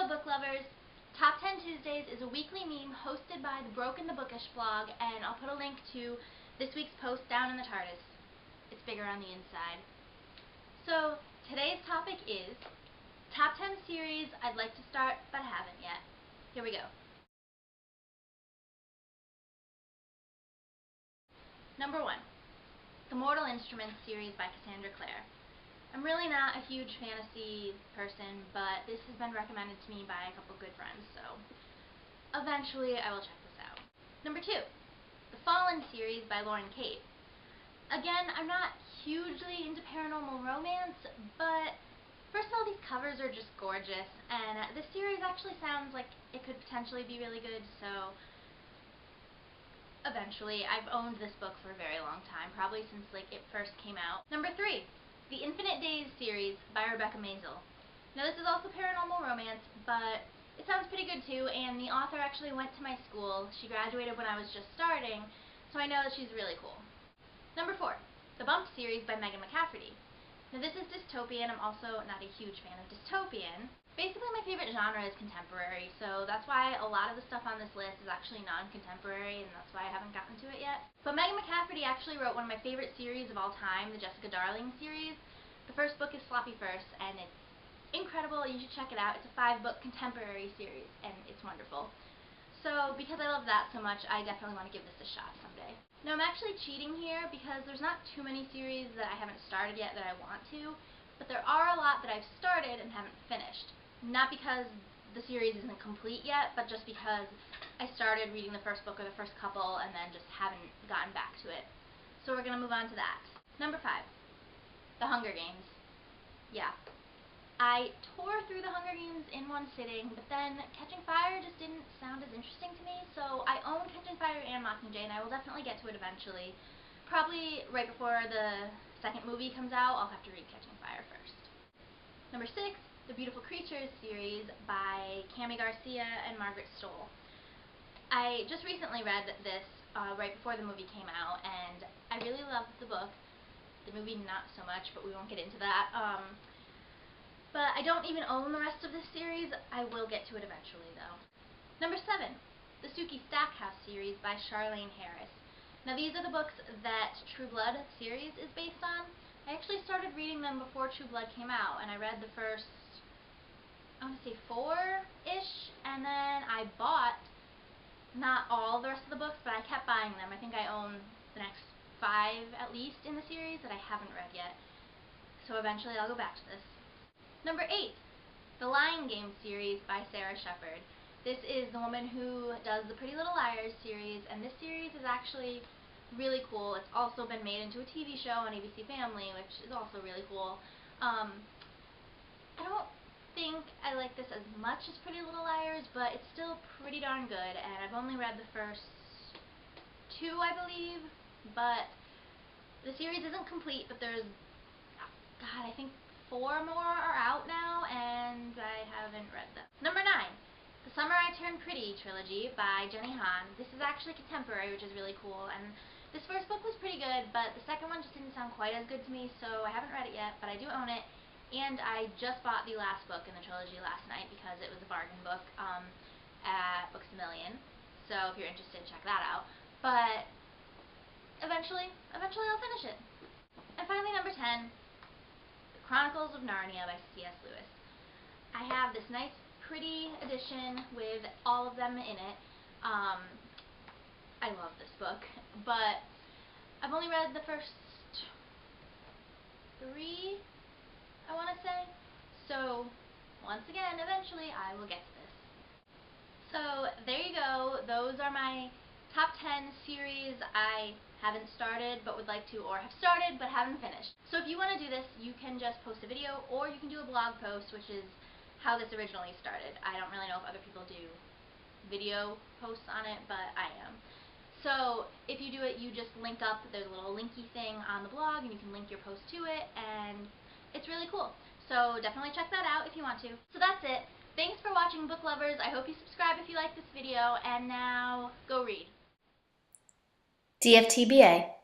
book lovers. Top 10 Tuesdays is a weekly meme hosted by the Broken the Bookish blog, and I'll put a link to this week's post down in the TARDIS. It's bigger on the inside. So today's topic is top 10 series I'd like to start but haven't yet. Here we go. Number 1, the Mortal Instruments series by Cassandra Clare. I'm really not a huge fantasy person, but this has been recommended to me by a couple good friends, so eventually I will check this out. Number 2, the Fallen series by Lauren Kate. Again, I'm not hugely into paranormal romance, but first of all, these covers are just gorgeous, and this series actually sounds like it could potentially be really good, so eventually. I've owned this book for a very long time, probably since it first came out. Number 3, the Infinite Days series by Rebecca Maizel. Now this is also paranormal romance, but it sounds pretty good too, and the author actually went to my school. She graduated when I was just starting, so I know that she's really cool. Number 4, the Bump series by Megan McCafferty. Now this is dystopian. I'm also not a huge fan of dystopian. Basically my favorite genre is contemporary, so that's why a lot of the stuff on this list is actually non-contemporary, and that's why I haven't gotten to it yet. But Megan McCafferty actually wrote one of my favorite series of all time, the Jessica Darling series. The first book is Sloppy First, and it's incredible. You should check it out. It's a 5-book contemporary series, and it's wonderful. So because I love that so much, I definitely want to give this a shot someday. Now I'm actually cheating here because there's not too many series that I haven't started yet that I want to, but there are a lot that I've started and haven't finished. Not because the series isn't complete yet, but just because I started reading the first book or the first couple and then just haven't gotten back to it. So we're going to move on to that. Number 5, The Hunger Games. Yeah. I tore through The Hunger Games in one sitting, but then Catching Fire just didn't sound as interesting to me, so I own Catching Fire and Mockingjay, and I will definitely get to it eventually. Probably right before the second movie comes out, I'll have to read Catching Fire first. Number 6, the Beautiful Creatures series by Garcia and Margaret Stohl. I just recently read this right before the movie came out, and I really loved the book. The movie not so much, but we won't get into that. But I don't even own the rest of this series. I will get to it eventually, though. Number 7, the Sookie Stackhouse series by Charlaine. Now these are the books that True Blood series is based on. I actually started reading them before True Blood came out, and I read the first, I want to say 4-ish, and then I bought not all the rest of the books, but I kept buying them. I think I own the next 5 at least in the series that I haven't read yet, so eventually I'll go back to this. Number 8, the Lying Game series by Shepard. This is the woman who does the Pretty Little Liars series, and this series is actually really cool. It's also been made into a TV show on ABC Family, which is also really cool. I don't think I like this as much as Pretty Little Liars, but it's still pretty darn good, and I've only read the first 2, I believe, but the series isn't complete, but there's, God, I think 4 more are out now, and I haven't read them. Number 9, The Summer I Turned Pretty trilogy by Jenny Han. This is actually contemporary, which is really cool, and this first book was pretty good, but the second one just didn't sound quite as good to me, so I haven't read it yet, but I do own it. And I just bought the last book in the trilogy last night because it was a bargain book at Books A Million. So if you're interested, check that out. But eventually I'll finish it. And finally, number 10, The Chronicles of Narnia by C.S. Lewis. I have this nice, pretty edition with all of them in it. I love this book, but I've only read the first 3, I want to say. So, once again, eventually I will get to this. So, there you go. Those are my top 10 series I haven't started but would like to, or have started but haven't finished. So if you want to do this, you can just post a video, or you can do a blog post, which is how this originally started. I don't really know if other people do video posts on it, but I am. So if you do it, you just link up, there's a little linky thing on the blog, and you can link your post to it, and it's really cool. So definitely check that out if you want to. So that's it. Thanks for watching, book lovers. I hope you subscribe if you like this video, and now go read. DFTBA.